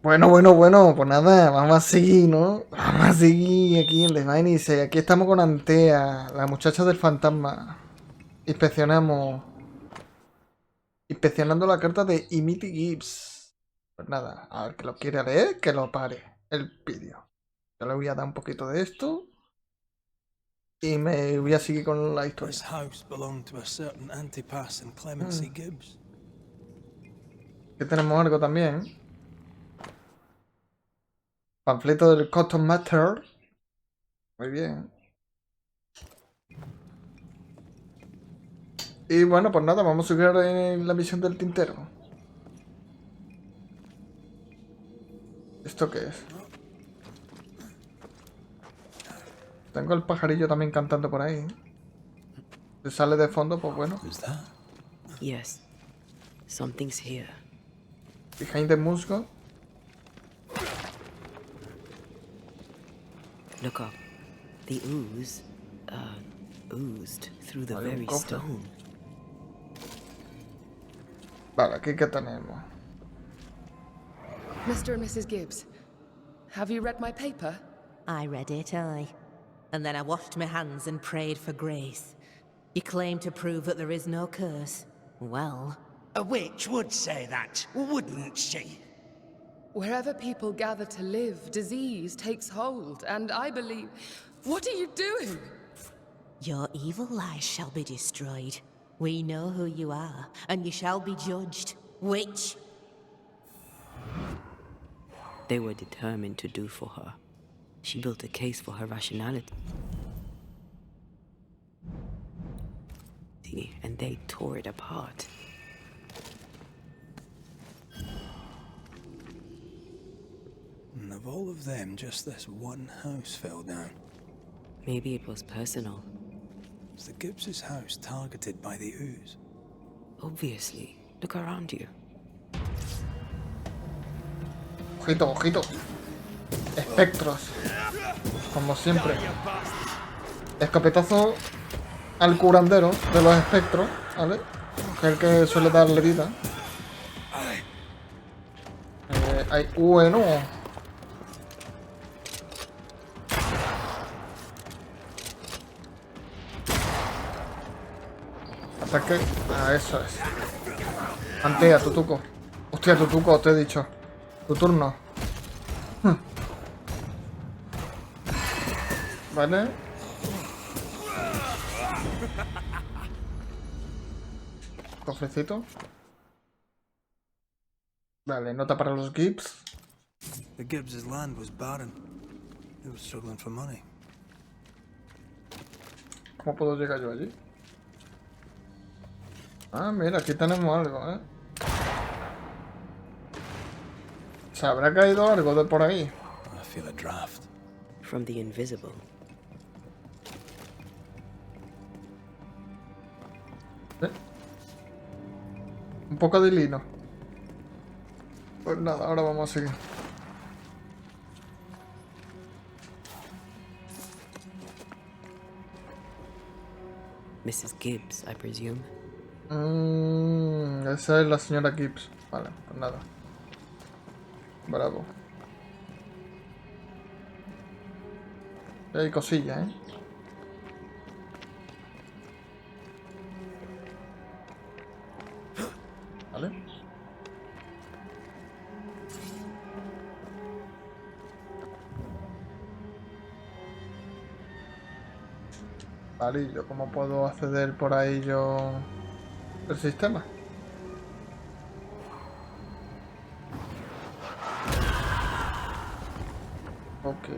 Bueno, pues nada, vamos a seguir, ¿no? Vamos a seguir aquí en The Banishers. Aquí estamos con Antea, la muchacha del fantasma. Inspeccionamos. Inspeccionando la carta de Imiti Gibbs. Pues nada, a ver que lo quiere leer, que lo pare el vídeo. Yo le voy a dar un poquito de esto. Y me voy a seguir con la historia. This house belonged to a certain Antipas and Clemency Gibbs. Aquí tenemos algo también. Panfleto del Cotton Matter. Muy bien. Y bueno, pues nada, vamos a seguir en la misión del tintero. ¿Esto qué es? Tengo el pajarillo también cantando por ahí. Si sale de fondo, pues bueno. Who's that? Yes, something's here. Behind the musgo. Look up. The ooze, oozed through the Hay un very cofre. stone. Vale, aquí que tenemos. Mr. and Mrs. Gibbs, have you read my paper? I read it, aye. And then I washed my hands and prayed for grace. You claim to prove that there is no curse. Well, A witch would say that, wouldn't she? Wherever people gather to live, disease takes hold, and I believe... What are you doing? your evil lies shall be destroyed. We know who you are, and you shall be judged. Witch! They were determined to do for her. She built a case for her rationality. And they tore it apart. And of all of them, just this one house fell down. Maybe it was personal. Was the Gibbs' house targeted by the ooze? Obviously. Look around you. Ojito, ojito. Espectros. Como siempre. Escopetazo al curandero de los espectros, ¿vale? Que es el que suele darle vida. Hay... Bueno. Ataque. Ah, eso es. Antea, tutuco. Hostia, tutuco, te he dicho. Tu turno. Vale. Cofrecito. Vale, nota para los Gibbs. The Gibbs' land was barren. They were struggling for money. ¿Cómo puedo llegar yo allí? Ah, mira, aquí tenemos algo, ¿eh? ¿Se habrá caído algo de por ahí? I feel a draft. From the invisible. ¿Eh? Un poco de lino. Pues nada, ahora vamos a seguir. Mrs. Gibbs, I presume. Esa es la señora Gibbs. Vale, pues nada. Bravo. Hay cosillas, ¿eh? Vale. Vale, ¿y yo cómo puedo acceder por ahí yo el sistema? Ok.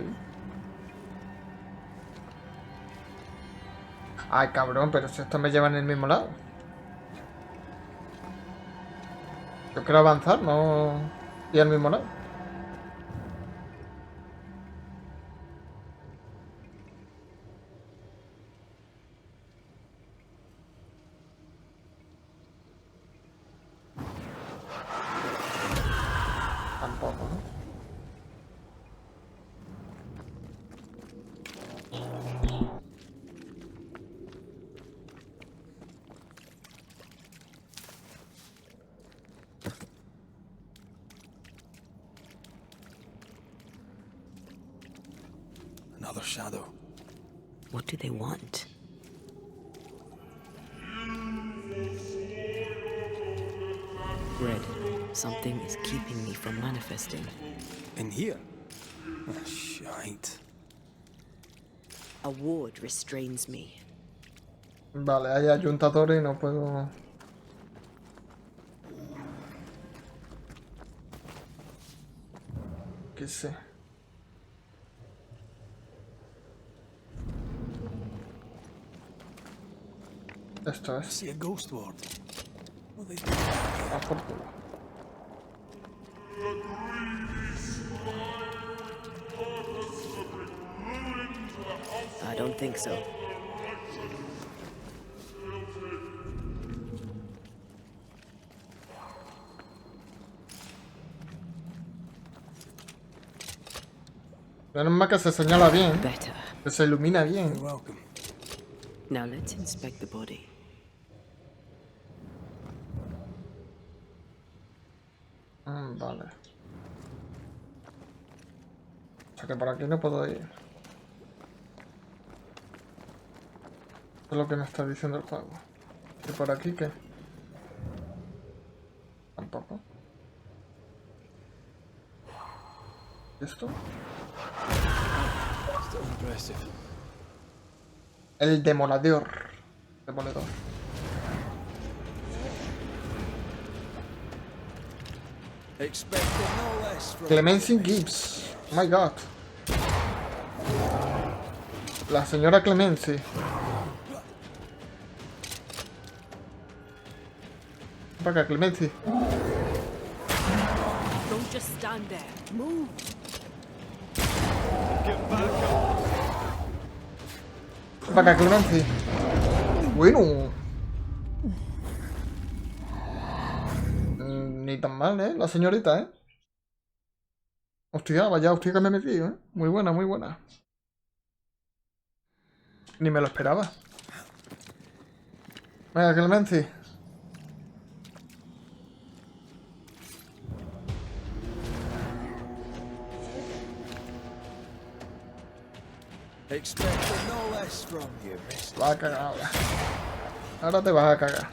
Ay, cabrón, pero si esto me lleva en el mismo lado. Yo quiero avanzar, no ir al mismo lado. Tampoco, ¿no? Another shadow. What do they want? Red, something is keeping me from manifesting. In here? Ah, shite. A ward restrains me. Vale, hay ayuntadores y no puedo... ¿Qué sé? Esto es... See a ghost ward. Well, they... Ah, por culo. I don't think so. Menos mal que se señala bien, Better. que se ilumina bien. You're welcome. Now let's inspect the body. Vale. O sea que por aquí no puedo ir. Eso es lo que me está diciendo el juego. ¿Y por aquí qué? Tampoco. ¿Y esto? Still impressive. El demoledor. Demoledor. Expected no less from... Clemency Gibbs. Oh my god. La señora Clemency. Para acá, Clemency. Don't just stand there. Move. Para acá, Clemency. Bueno. Ni tan mal, ¿eh? La señorita, ¿eh? Hostia, vaya hostia que me he metido, ¿eh? Muy buena, muy buena. Ni me lo esperaba. Venga, Clemency. Expected no less from you, mister. Vas a cagar ahora. Ahora te vas a cagar.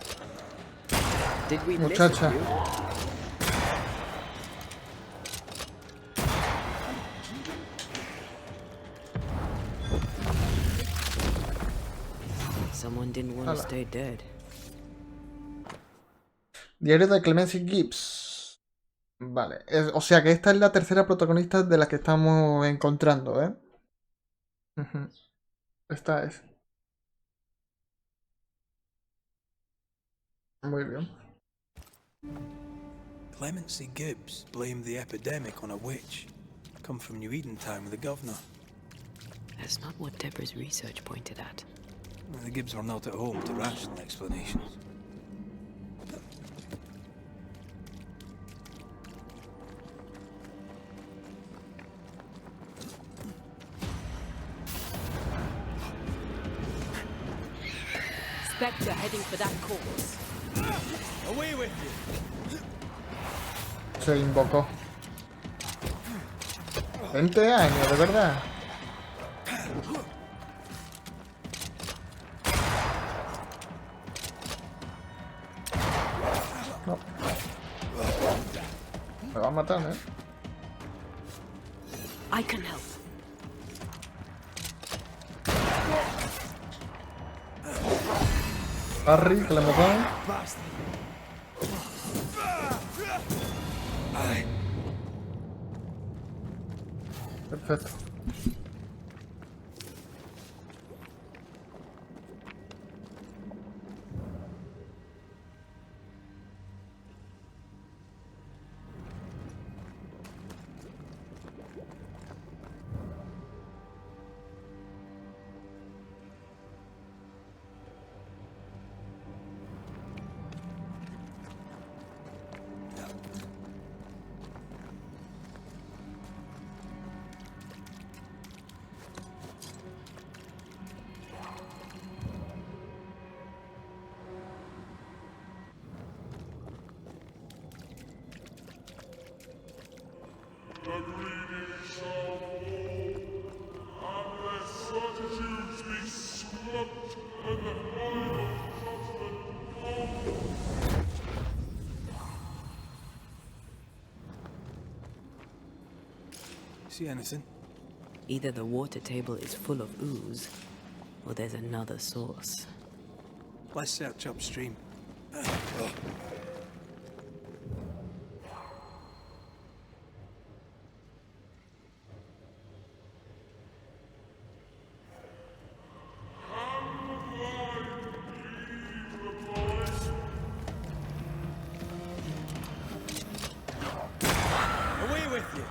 Did we Muchacha. listen to you? Someone didn't want to Hala. stay dead. Diario de Clemency Gibbs. Vale. O sea que esta es la tercera protagonista de la que estamos encontrando, ¿eh? Ujú. Esta es. Muy bien. Clemency Gibbs blamed the epidemic on a witch. Come from New Eden Town with the governor. That's not what Deborah's research pointed at. The Gibbs were not at home to rational explanations. Spectre heading for that course. Away with you! Se invocó. 20 años, de verdad. No. Me va a matar, ¿eh? I can help. Harry, que le hemos dado. Perfecto. See anything? Either the water table is full of ooze, or there's another source. Let's search upstream. Away with you!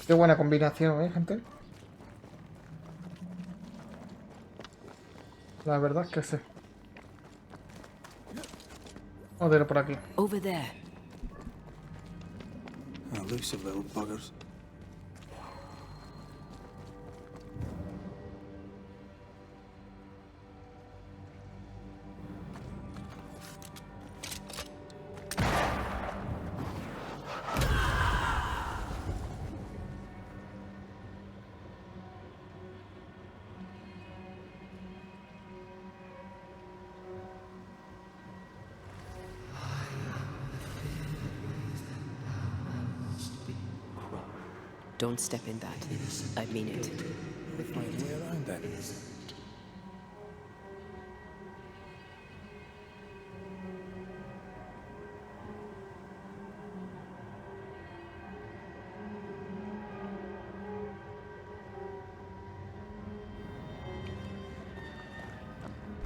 Qué buena combinación, gente. La verdad es que sí. Joder, por aquí. Over there. Elusive little buggers. Don't step in that. I mean it. We'll find a way around then.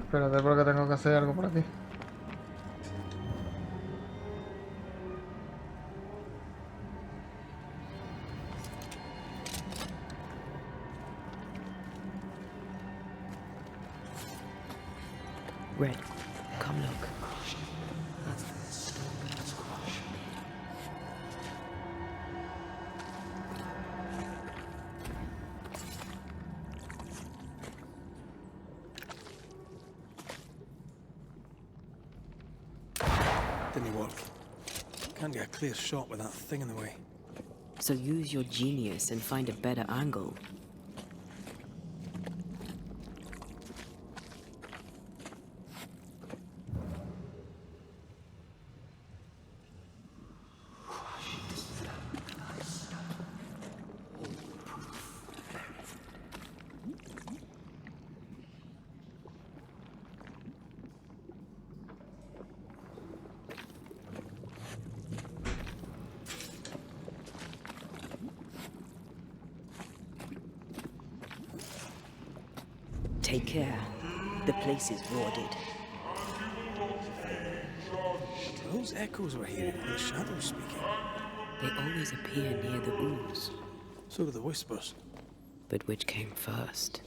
Espérate, porque tengo que hacer algo por aquí. Red, come look. Didn't work. Can't get a clear shot with that thing in the way. So use your genius and find a better angle. Take care. The place is warded. Those echoes we're hearing are the shadows speaking. They always appear near the ooze. So do the whispers. But which came first?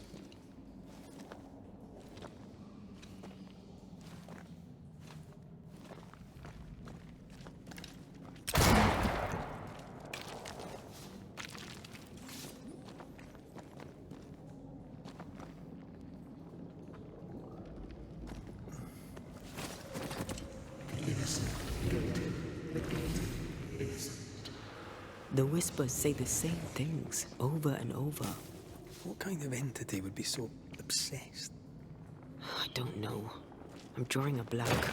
The whispers say the same things over and over. What kind of entity would be so obsessed? I don't know. I'm drawing a blank.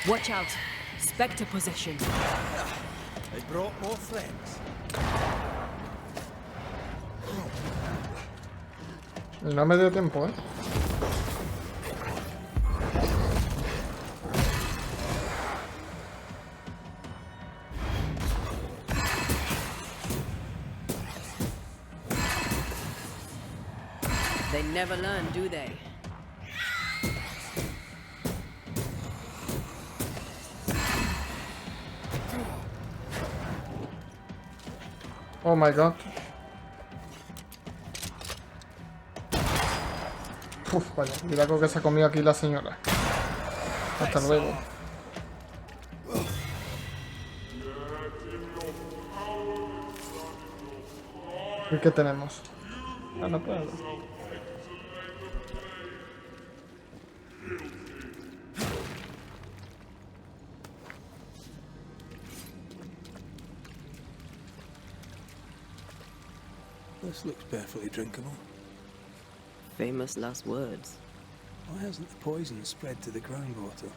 Watch out! Spectre possession. They brought more friends. No me dio tiempo, They never learn, do they? Oh my god. Uf, vaya, mira lo que se ha comido aquí la señora. Hasta luego. ¿Y qué tenemos? Ah, no puedo. This looks perfectly drinkable. Famous last words. Why hasn't the poison spread to the groundwater?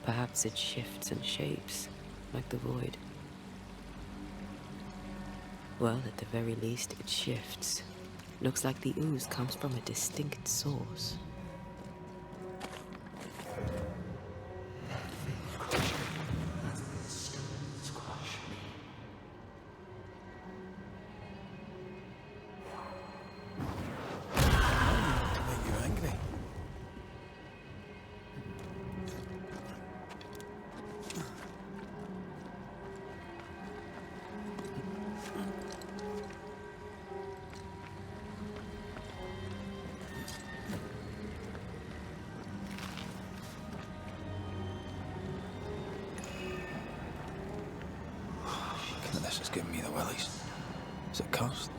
Perhaps it shifts and shapes, like the void. Well, at the very least, it shifts. Looks like the ooze comes from a distinct source. To make you angry. This is giving me the willies. Is it cursed?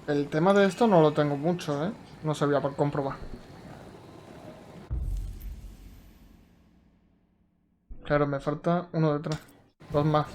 El tema de esto no lo tengo mucho, ¿eh? No sabía por comprobar. Claro, me falta uno detrás. Dos más.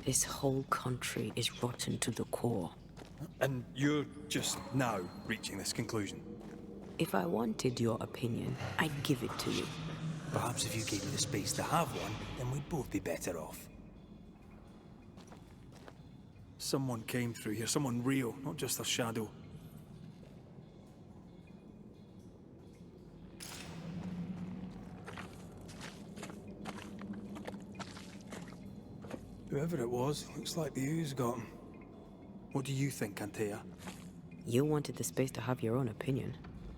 This whole country is rotten to the core. And you're just now reaching this conclusion? If I wanted your opinion, I'd give it to you. Perhaps if you gave me the space to have one, then we'd both be better off. Someone came through here, someone real, not just a shadow. Whoever it was, looks like the ooze got him. What do you think, Antea? You wanted the space to have your own opinion.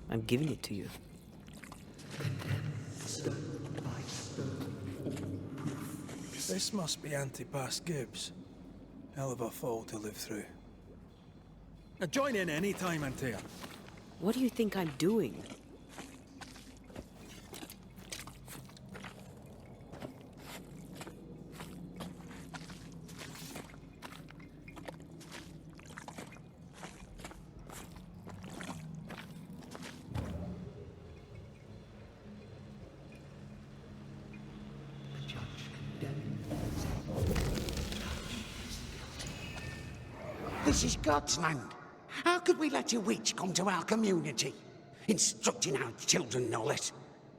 I'm giving it to you. This must be Antipas Gibbs. Hell of a fall to live through. Now join in any time, Antea. What do you think I'm doing? This is God's land. How could we let a witch come to our community? Instructing our children, no less.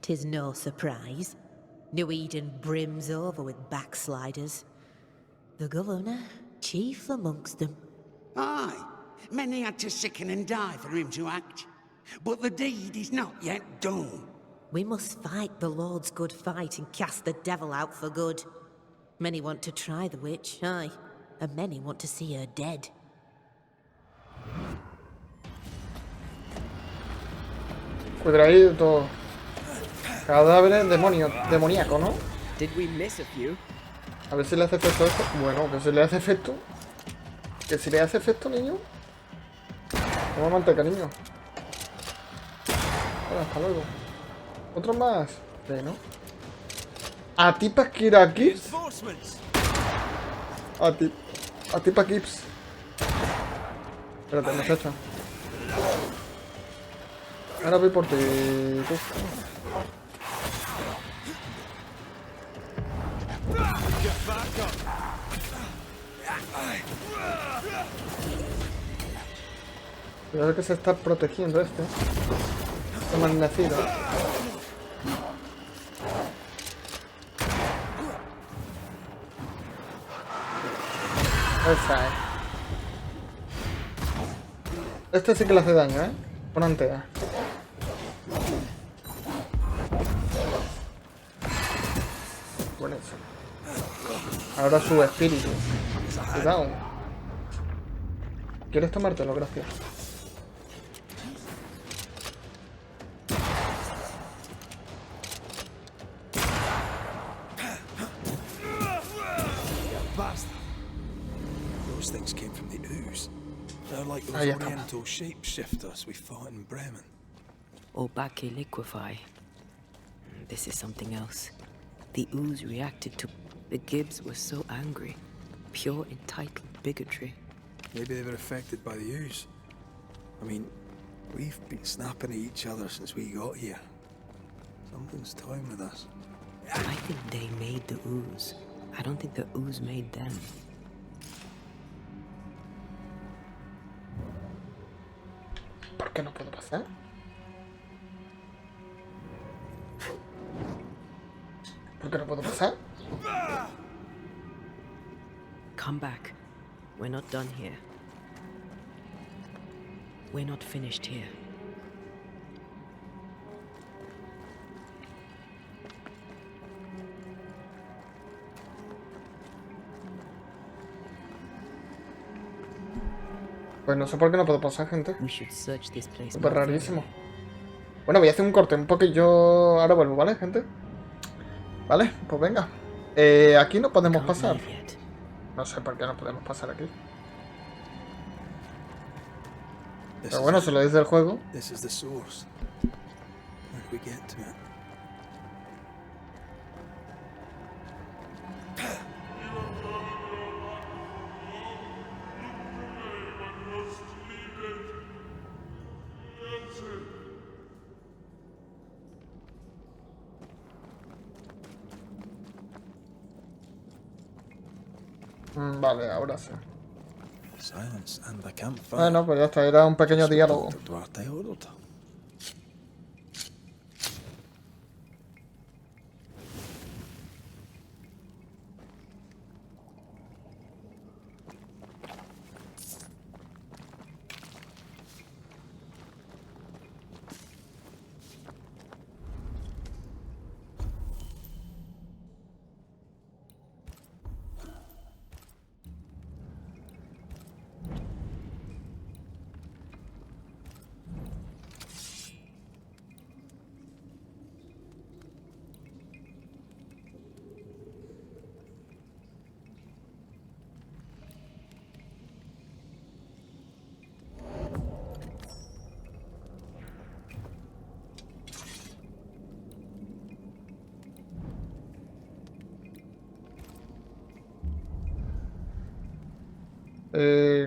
'Tis no surprise. New Eden brims over with backsliders. The governor, chief amongst them. Aye, many had to sicken and die for him to act. But the deed is not yet done. We must fight the Lord's good fight and cast the devil out for good. Many want to try the witch, aye, and many want to see her dead. Cuidadito. Cadáveres demoníaco, ¿no? Did we miss a few? A ver si le hace efecto esto. Bueno, que si le hace efecto. Que si le hace efecto, niño. Toma manteca, niño. Bueno, hasta luego. Otro más. Sí, ¿no? A ti pa' Kira Gibbs. A ti pa' Gibbs. Espérate, muchacha. Ahora voy por ti. Tú. Get back up. Creo que se está protegiendo este. Está malnacido. Esa es. Este sí que le hace daño, ¿eh? Con Antea. Buenísimo. Ahora su espíritu. Cuidado. ¿Quieres tomártelo? Gracias. Bastard. Those things came from the ooze. They're like those Ahí está. oriental shapeshifters we fought in Bremen. Obake liquefy. This is something else. The ooze reacted to... The Gibbs were so angry. Pure entitled bigotry. Maybe they were affected by the ooze. I mean, we've been snapping at each other since we got here. Something's toying with us. I think they made the ooze. I don't think the ooze made them. ¿Por qué no puedo pasar? ¿Por qué no puedo pasar? Come back. We're not done here. We're not finished here. Pues no sé por qué no puedo pasar, gente. We should search this place. Súper more rarísimo. Bueno, voy a hacer un corte un poco y yo ahora vuelvo, ¿vale, gente? Vale, pues venga. Aquí no podemos Can't pasar. leave yet. No sé por qué no podemos pasar aquí. This Pero is bueno, it. se lo dice el juego. This is the source. How do we get to it? Vale, ahora sí. Silence and the campfire. Bueno, pues ya está, era un pequeño diálogo. Duarte ordered.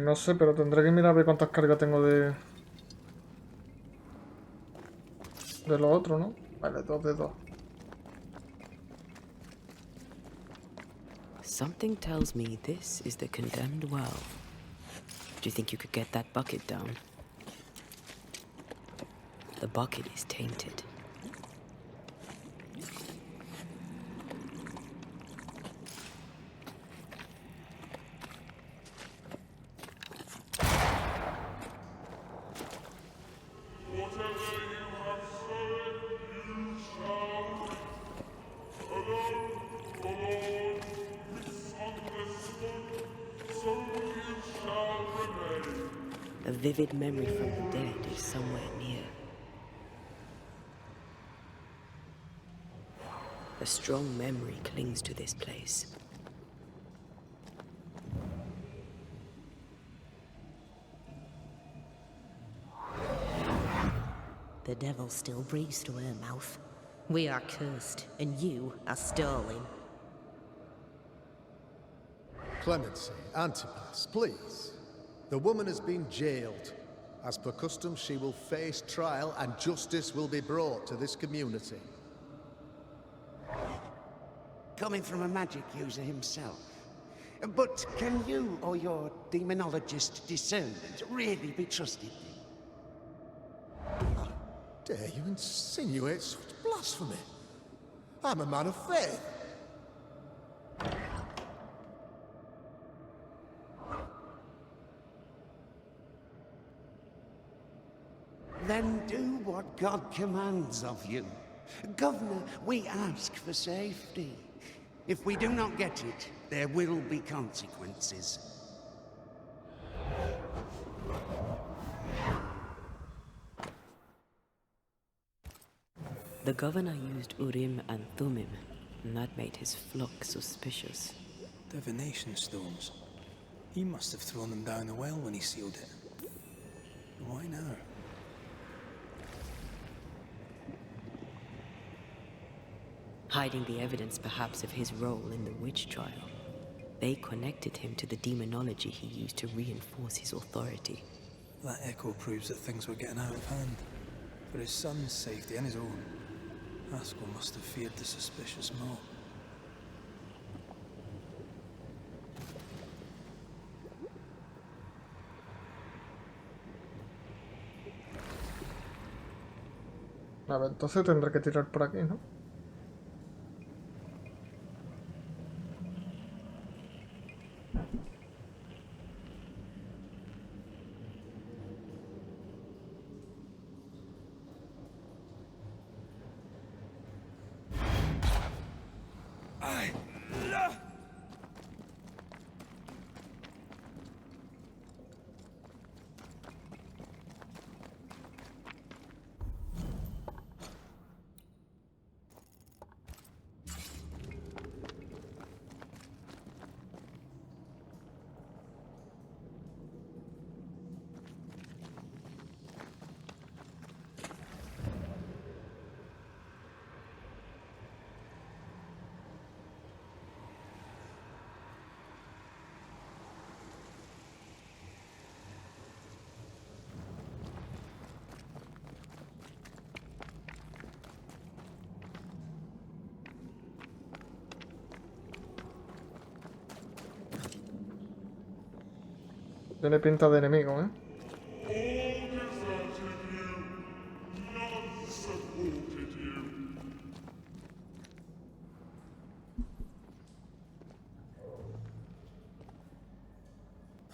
No sé, pero tendré que mirar a ver cuántas cargas tengo de lo otro, ¿no? Vale, 2 de 2. Something tells me this is the condemned well. Do you think you could get that bucket down? The bucket is tainted. A vivid memory from the dead is somewhere near. A strong memory clings to this place. The devil still breathes through her mouth. We are cursed, and you are stolen. Clemency, Antipas, please. The woman has been jailed. As per custom, she will face trial and justice will be brought to this community. coming from a magic user himself. But can you or your demonologist discernment really be trusted? How dare you insinuate such blasphemy? I'm a man of faith. Then do what God commands of you. Governor, we ask for safety. If we do not get it, there will be consequences. The governor used Urim and Thummim, and that made his flock suspicious. Divination stones. He must have thrown them down the well when he sealed it. Why now? Hiding the evidence perhaps of his role in the witch trial. They connected him to the demonology he used to reinforce his authority. That echo proves that things were getting out of hand. For his son's safety and his own, Haskell must have feared the suspicious mob. A ver, entonces tendré que tirar por aquí, ¿no? Tiene pinta de enemigo, ¿eh?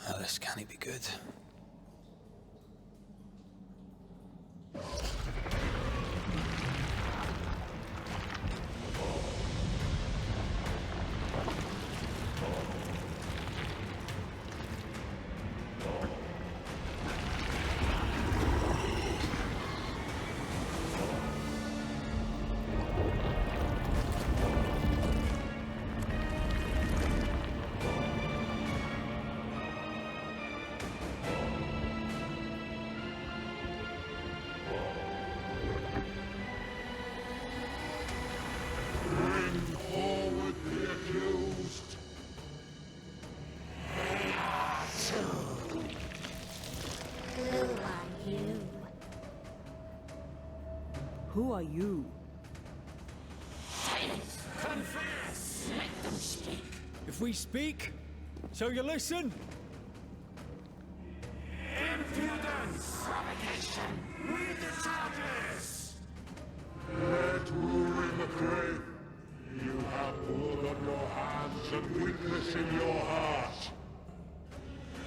Oh, this can't be good. Who are you? Confess! Let them speak! If we speak, shall you listen? Impudence! Provocation! Read the charges! Let Urim agree. You have blood on your hands and weakness in your heart.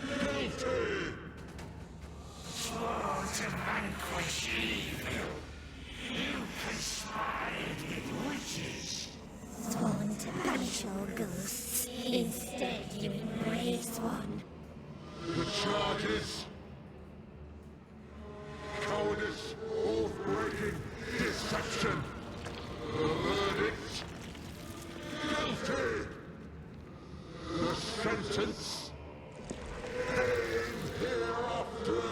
Guilty! Swore to vanquish evil. You conspired with witches. Sworn to banish all ghosts. Instead, you embraced one. The charges: cowardice, oath-breaking, deception. The verdict: guilty. The sentence: pain hereafter.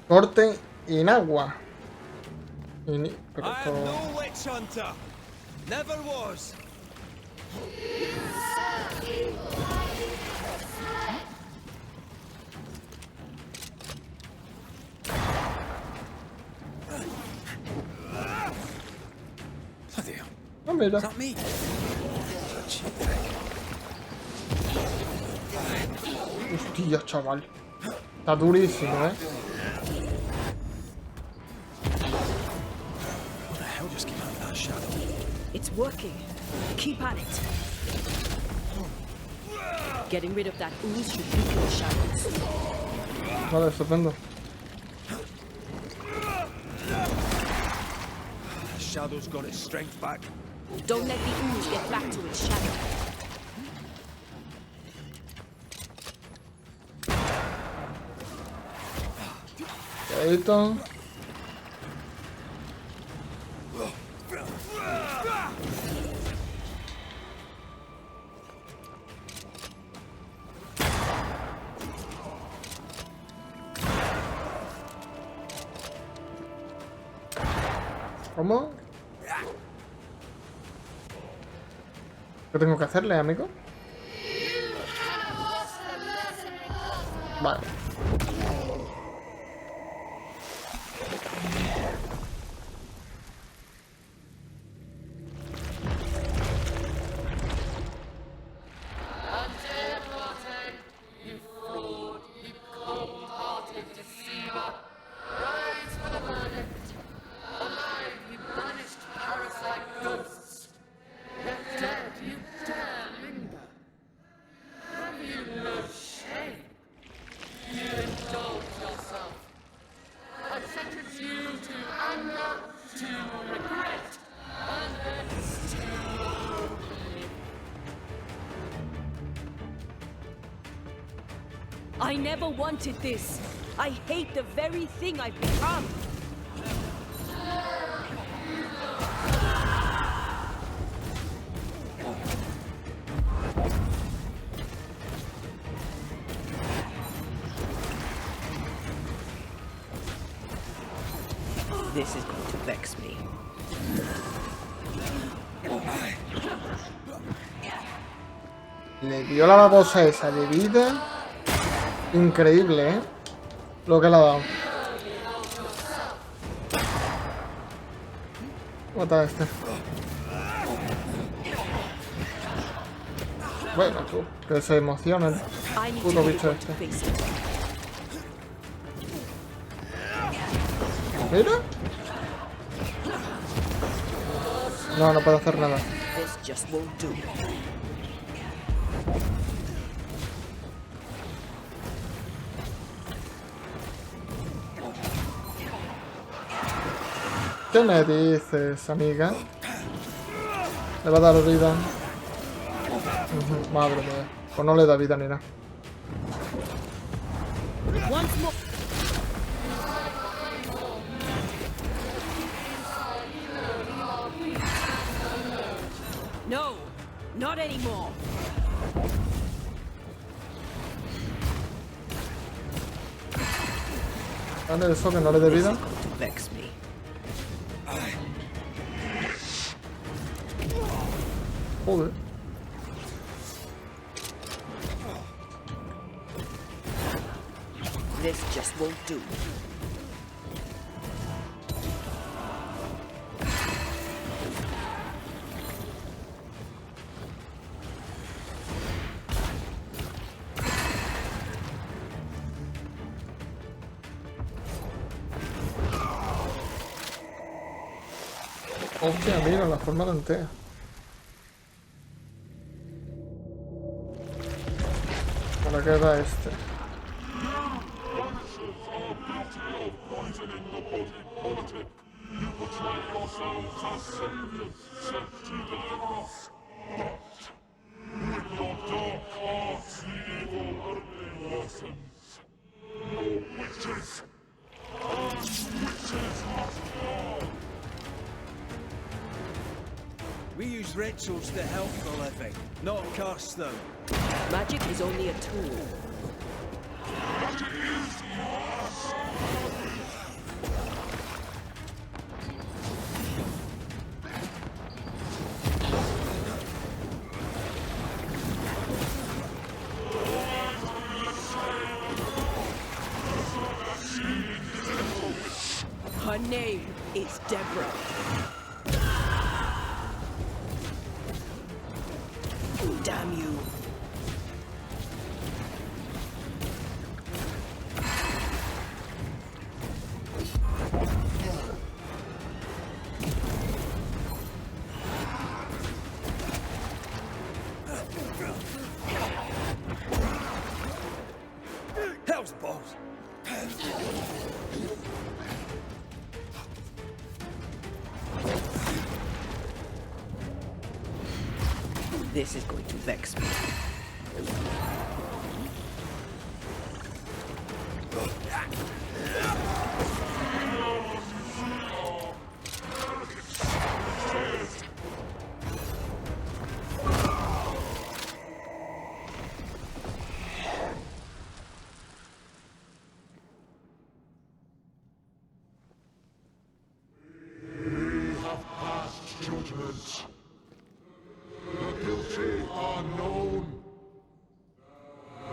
Corte in agua. Pero I am esto... no witch hunter. Never was. Ah, mira. Is that me? Hostia, chaval. Está durísimo, ¿eh? What the hell just came out of that shadow? It's working. Keep at it. Getting rid of that ooze should weaken the shadows. Vale, estupendo. The shadow's got its strength back. Don't let the ooze get back to its shadow. Esto. ¿Cómo? ¿Qué tengo que hacerle, amigo? Vale. I never wanted this. I hate the very thing I've become. This is going to vex me. Le dio la babosa esa de vida. Increíble, ¿eh? Lo que le ha dado. Mata a este. Bueno, tú, que se emociona el puto bicho este. ¿Mira? No, no puedo hacer nada. ¿Qué me dices, amiga? Le va a dar vida. Madre mía. Pues no le da vida ni nada. No, not anymore. Vale, eso que no le dé vida. Joder. This just won't do. Hostia, mira la forma de Antea. ¿Para qué va este? We use rituals to help the living, not curse them. Magic is only a tool. Her name is Deborah. This is going to vex me. Judgment. The guilty are known.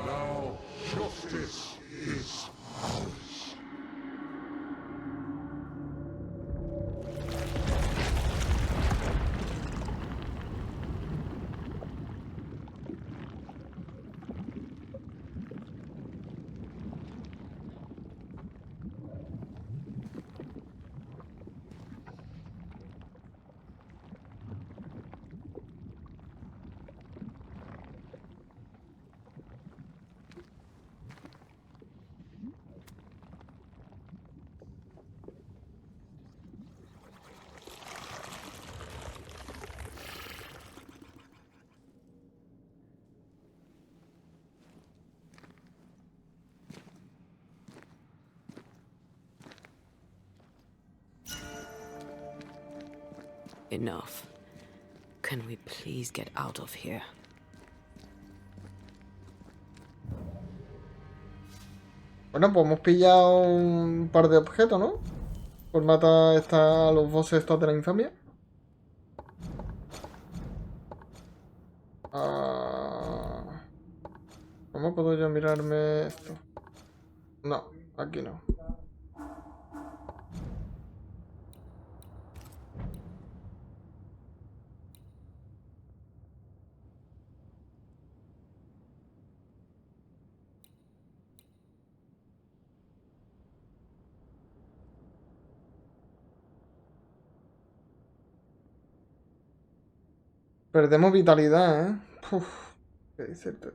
Now justice is ours. Enough. Can we please get out of here? Bueno, pues hemos pillado un par de objetos, ¿no? Por matar a los bosses estos de la infamia. ¿Cómo puedo yo mirarme esto? No, aquí no. Perdemos vitalidad, ¿eh? Uf, ¿qué dice el tío?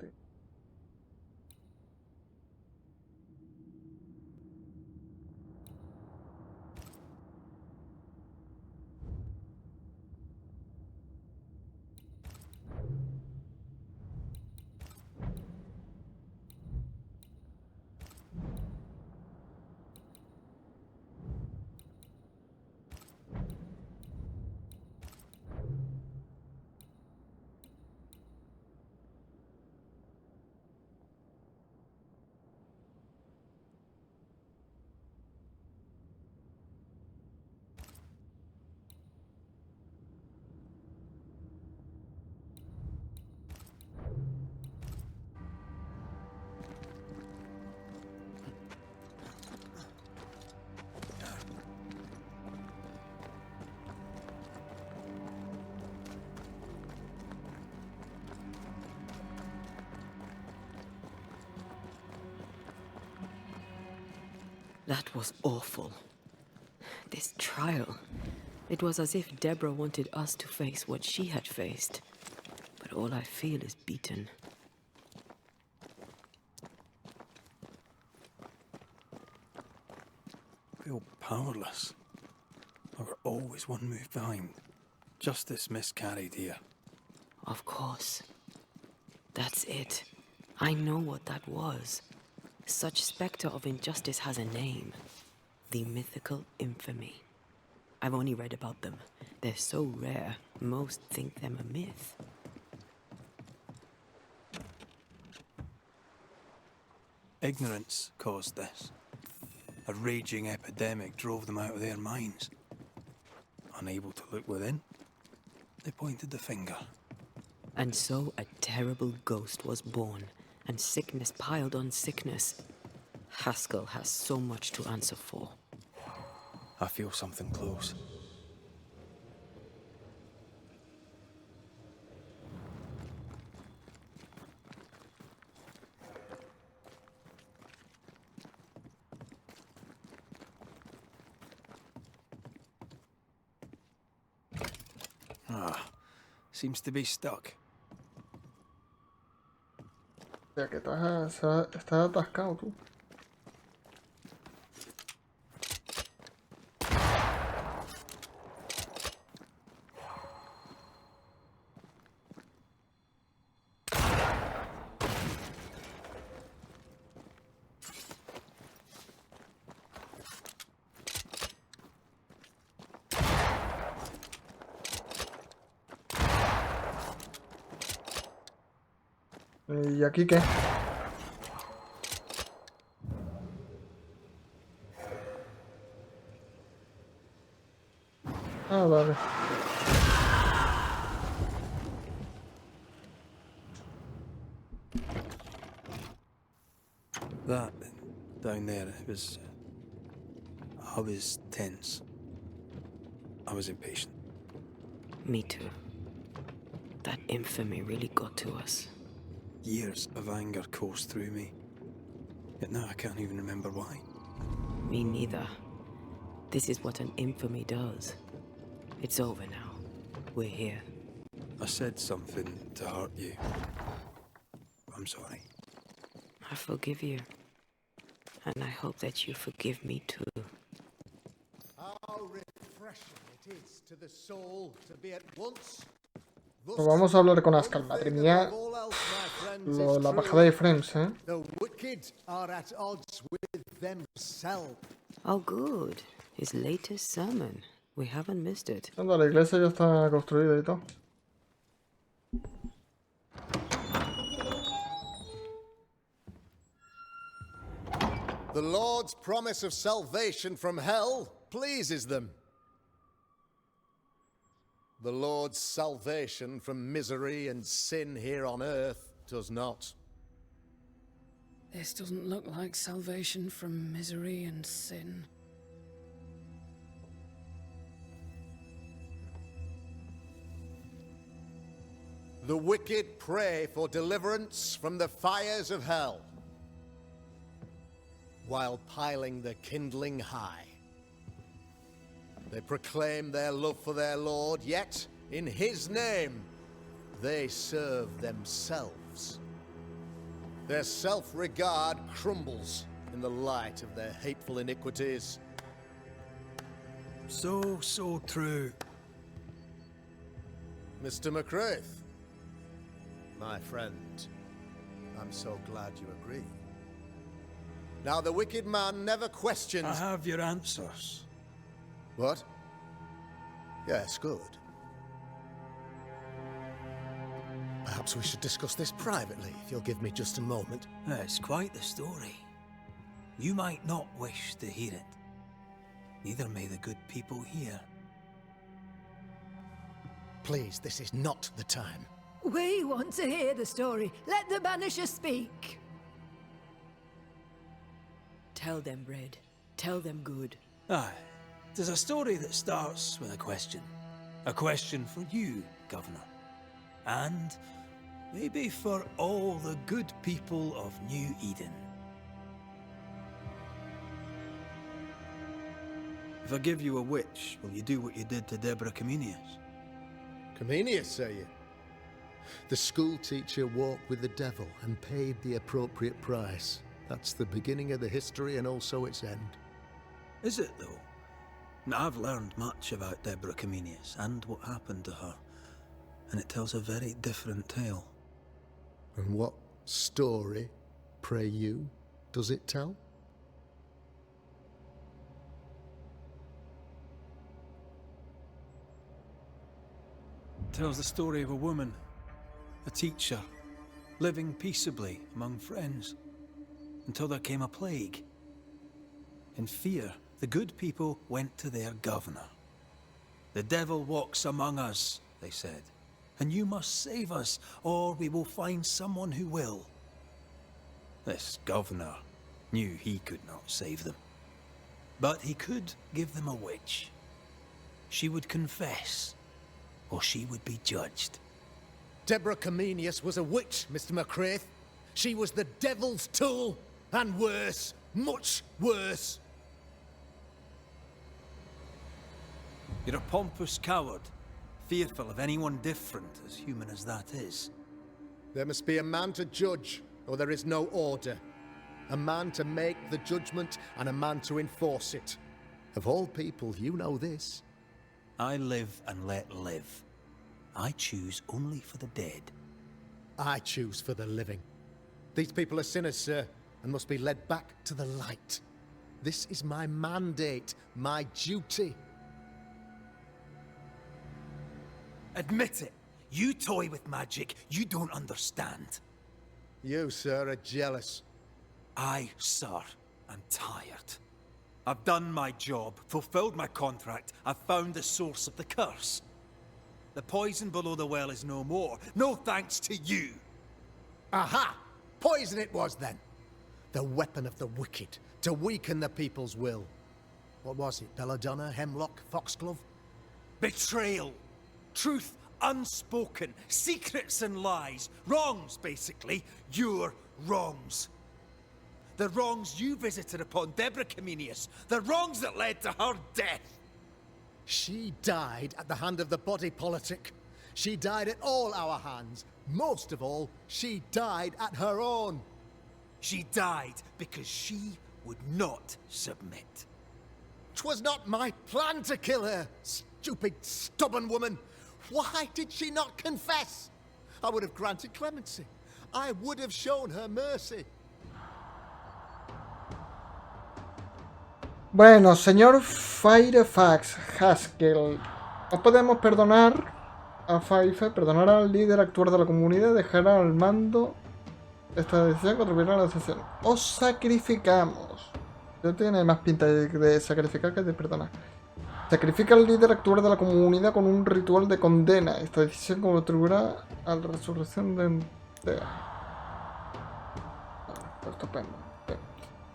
That was awful. This trial. It was as if Deborah wanted us to face what she had faced. But all I feel is beaten. I feel powerless. I were always one move behind. Justice miscarried here. Of course. That's it. I know what that was. Such spectre of injustice has a name. The mythical infamy. I've only read about them. They're so rare, most think them a myth. Ignorance caused this. A raging epidemic drove them out of their minds. Unable to look within, they pointed the finger. And so a terrible ghost was born, and sickness piled on sickness. Haskell has so much to answer for. I feel something close. Seems to be stuck. O sea que estás atascado tú. ¿Y aquí qué? Ah, vale. That down there, it was. I was tense. I was impatient. Me too. That infamy really got to us. Years of anger coursed through me. Yet now I can't even remember why. Me neither. This is what an infamy does. It's over now. We're here. I said something to hurt you. I'm sorry. I forgive you. And I hope that you forgive me too. How refreshing it is to the soul to be at once. Pues vamos a hablar con Ascal. Madre mía, la bajada de frames, ¿eh? The wicked are at odds with themselves. Oh, good. His latest sermon. We haven't missed it. Anda, la iglesia ya está construida y todo. The Lord's promise of salvation from hell pleases them. The Lord's salvation from misery and sin here on earth does not. This doesn't look like salvation from misery and sin. The wicked pray for deliverance from the fires of hell, while piling the kindling high. They proclaim their love for their Lord, yet, in His name, they serve themselves. Their self-regard crumbles in the light of their hateful iniquities. So true. Mr. McCraith, my friend, I'm so glad you agree. Now, the wicked man never questions... I have your answers. What? Yes, good. Perhaps we should discuss this privately, if you'll give me just a moment. It's quite the story. You might not wish to hear it. Neither may the good people hear. Please, this is not the time. We want to hear the story. Let the Banisher speak. Tell them, Red. Tell them good. Aye. There's a story that starts with a question. A question for you, Governor. And maybe for all the good people of New Eden. If I give you a witch, will you do what you did to Deborah Comenius? Comenius, say you? The school teacher walked with the devil and paid the appropriate price. That's the beginning of the history and also its end. Is it, though? Now, I've learned much about Deborah Comenius and what happened to her, and it tells a very different tale. And what story, pray you, does it tell? It tells the story of a woman, a teacher, living peaceably among friends, until there came a plague. In fear, the good people went to their governor. The devil walks among us, they said, and you must save us, or we will find someone who will. This governor knew he could not save them, but he could give them a witch. She would confess, or she would be judged. Deborah Comenius was a witch, Mr. McCraith. She was the devil's tool, and worse, much worse. You're a pompous coward, fearful of anyone different, as human as that is. There must be a man to judge, or there is no order. A man to make the judgment, and a man to enforce it. Of all people, you know this. I live and let live. I choose only for the dead. I choose for the living. These people are sinners, sir, and must be led back to the light. This is my mandate, my duty. Admit it. You toy with magic you don't understand. You, sir, are jealous. I, sir, am tired. I've done my job, fulfilled my contract, I've found the source of the curse. The poison below the well is no more, no thanks to you. Aha! Poison it was, then. The weapon of the wicked, to weaken the people's will. What was it, belladonna, hemlock, foxglove? Betrayal. Truth unspoken. Secrets and lies. Wrongs, basically. Your wrongs. The wrongs you visited upon Deborah Comenius. The wrongs that led to her death. She died at the hand of the body politic. She died at all our hands. Most of all, she died at her own. She died because she would not submit. 'Twas not my plan to kill her, stupid, stubborn woman. Why did she not confess? I would have granted clemency. I would have shown her mercy. Bueno, señor Firefax Haskell, no podemos perdonar a Fife, perdonar al líder actual de la comunidad, dejar al mando esta decisión, contribuirá a la decisión. Os sacrificamos. No tiene más pinta de sacrificar que de perdonar. Sacrifica al líder actual de la comunidad con un ritual de condena. Esta decisión contribuirá a la resurrección de Antea. Estupendo.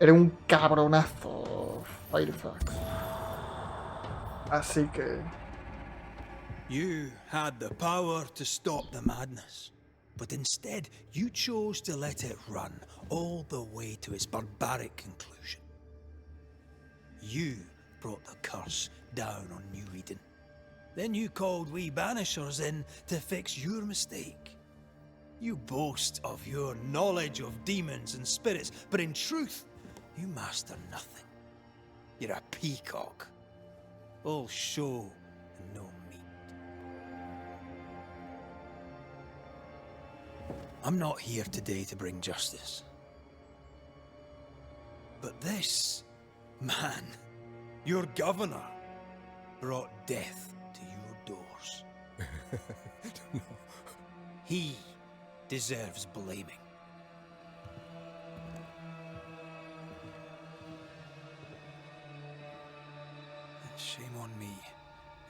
Eres un cabronazo, Firefax. Así que... You had the power to stop the madness, but instead you chose to let it run all the way to its barbaric conclusion. You brought the curse down on New Eden. Then you called we Banishers in to fix your mistake. You boast of your knowledge of demons and spirits, but in truth, you master nothing. You're a peacock. All show and no meat. I'm not here today to bring justice. But this man, your governor, brought death to your doors. No. He deserves blaming. And shame on me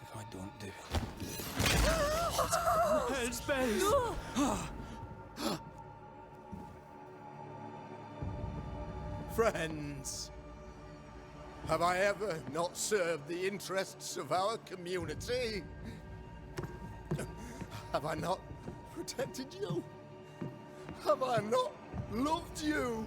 if I don't do it. Hell's bells! Friends, have I ever not served the interests of our community? Have I not protected you? Have I not loved you?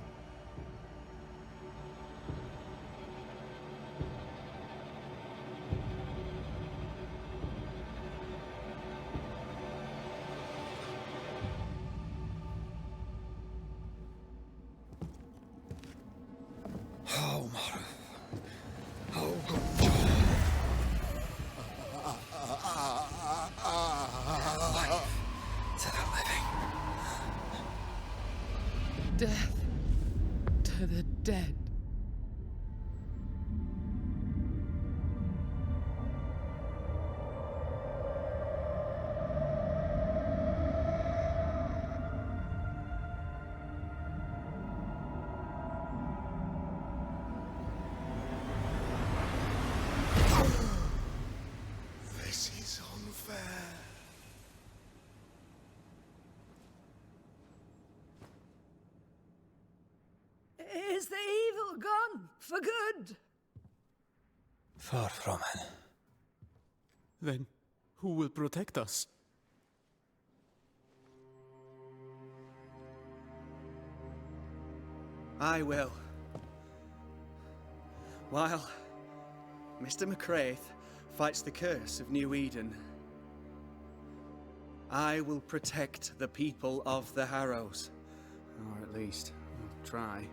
Death to the dead. This is unfair. Is the evil gone for good? Far from it. Then who will protect us? I will. While Mr. McCraith fights the curse of New Eden, I will protect the people of the Harrows. Or at least, try.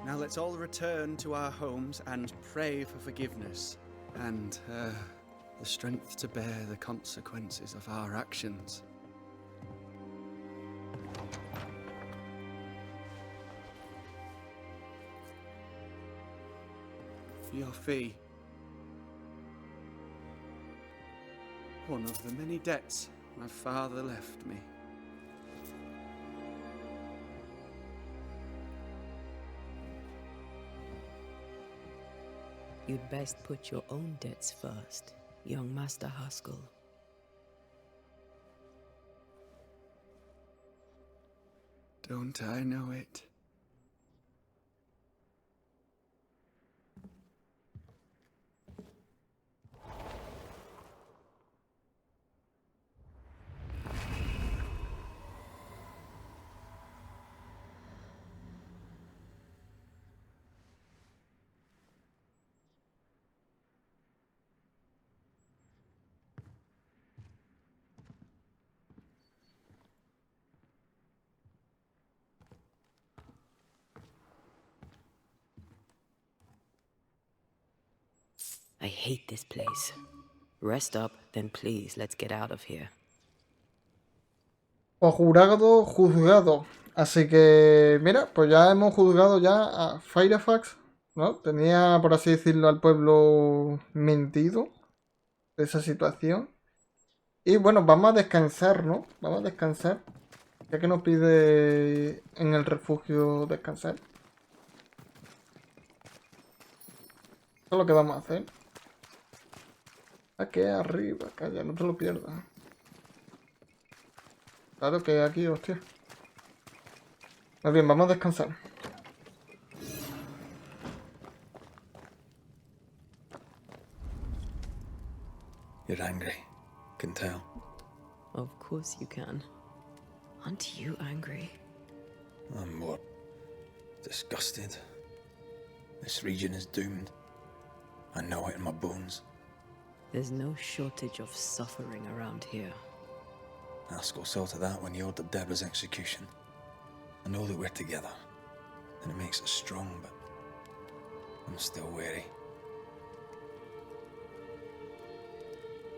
Now let's all return to our homes and pray for forgiveness and the strength to bear the consequences of our actions. For your fee, one of the many debts my father left me. You'd best put your own debts first, young Master Haskell. Don't I know it? I hate this place. Rest up, then please, let's get out of here. O jurado, juzgado. Así que, mira, pues ya hemos juzgado ya a Firefax, ¿no? Tenía, por así decirlo, al pueblo mentido de esa situación. Y bueno, vamos a descansar, ¿no? Vamos a descansar. Ya que nos pide en el refugio descansar. Eso es lo que vamos a hacer. Aquí arriba, calla, no te lo pierdas. Claro que aquí, hostia. Muy bien, vamos a descansar. You're angry. Can tell. Of course you can. Aren't you angry? I'm more disgusted. This region is doomed. I know it in my bones. There's no shortage of suffering around here. Haskell saw to that when he ordered Deborah's execution. I know that we're together, and it makes us strong, but I'm still wary.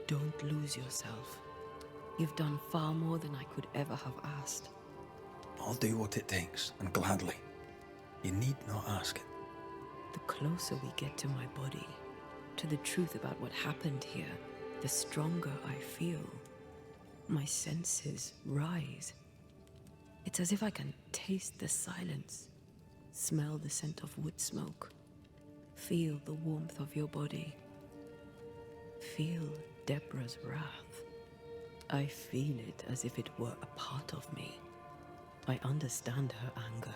Don't lose yourself. You've done far more than I could ever have asked. I'll do what it takes, and gladly. You need not ask it. The closer we get to my body, to the truth about what happened here, the stronger I feel. My senses rise. It's as if I can taste the silence, smell the scent of wood smoke, feel the warmth of your body, feel Deborah's wrath. I feel it as if it were a part of me. I understand her anger.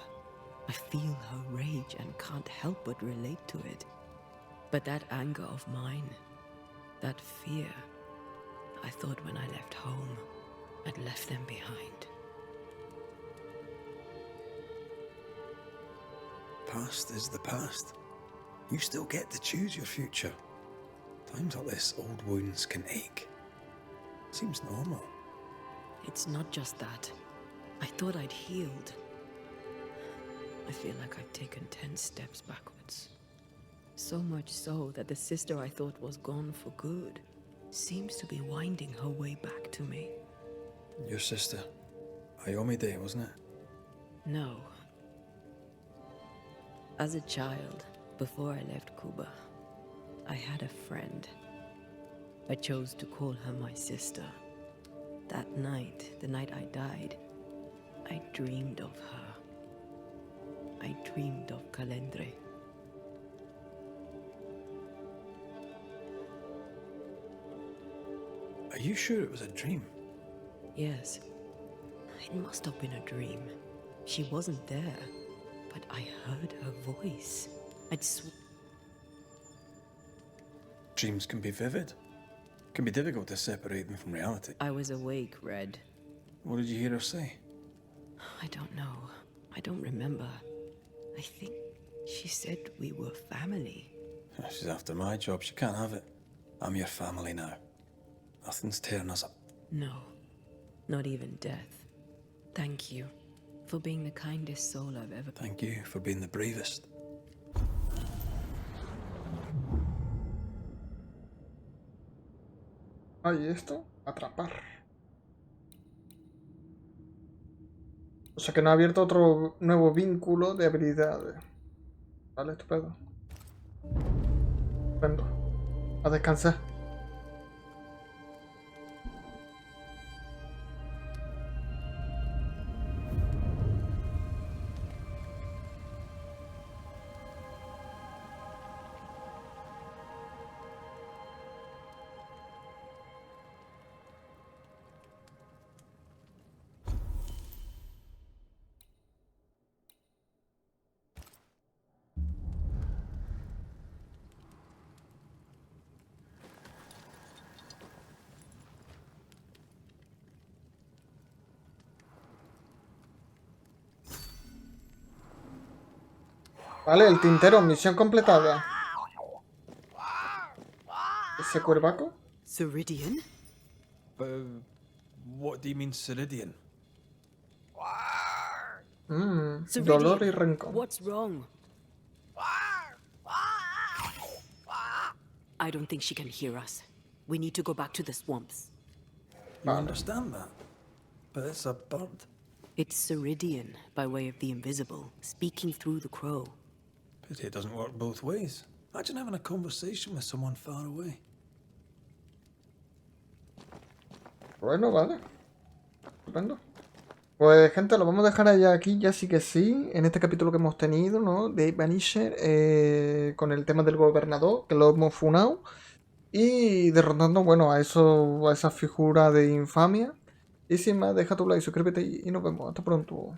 I feel her rage and can't help but relate to it. But that anger of mine, that fear, I thought when I left home, I'd left them behind. Past is the past. You still get to choose your future. Times like this, old wounds can ache. Seems normal. It's not just that. I thought I'd healed. I feel like I've taken 10 steps backwards. So much so that the sister I thought was gone for good seems to be winding her way back to me. Your sister, Ayomide, wasn't it? No. As a child, before I left Cuba, I had a friend. I chose to call her my sister. That night, the night I died, I dreamed of her. I dreamed of Calendre. Are you sure it was a dream? Yes. It must have been a dream. She wasn't there, but I heard her voice. Dreams can be vivid. It can be difficult to separate them from reality. I was awake, Red. What did you hear her say? I don't know. I don't remember. I think she said we were family. She's after my job. She can't have it. I'm your family now. Nothing's tearing us up. No. Not even death. Thank you for being the kindest soul I've ever... Thank you for being the bravest. ¿Y esto? Atrapar. O sea que nos ha abierto otro nuevo vínculo de habilidades. Vale, estupendo. Estupendo. A descansar. Vale, el tintero, misión completada. ¿Ese cuervaco? Ceridian? What do you mean, Ceridian? Dolor y rencor. What's wrong? I don't think she can hear us. We need to go back to the swamps. You understand that? But it's a bird. It's Ceridian, by way of the invisible, speaking through the crow. Pity it doesn't work both ways. Imagine having a conversation with someone far away. Bueno, vale. Estupendo. Pues, gente, lo vamos a dejar allá aquí, ya sí que sí, en este capítulo que hemos tenido, ¿no? De Banisher, con el tema del gobernador, que lo hemos funado. Y derrotando, bueno, a esa figura de infamia. Y sin más, deja tu like, suscríbete y nos vemos. Hasta pronto.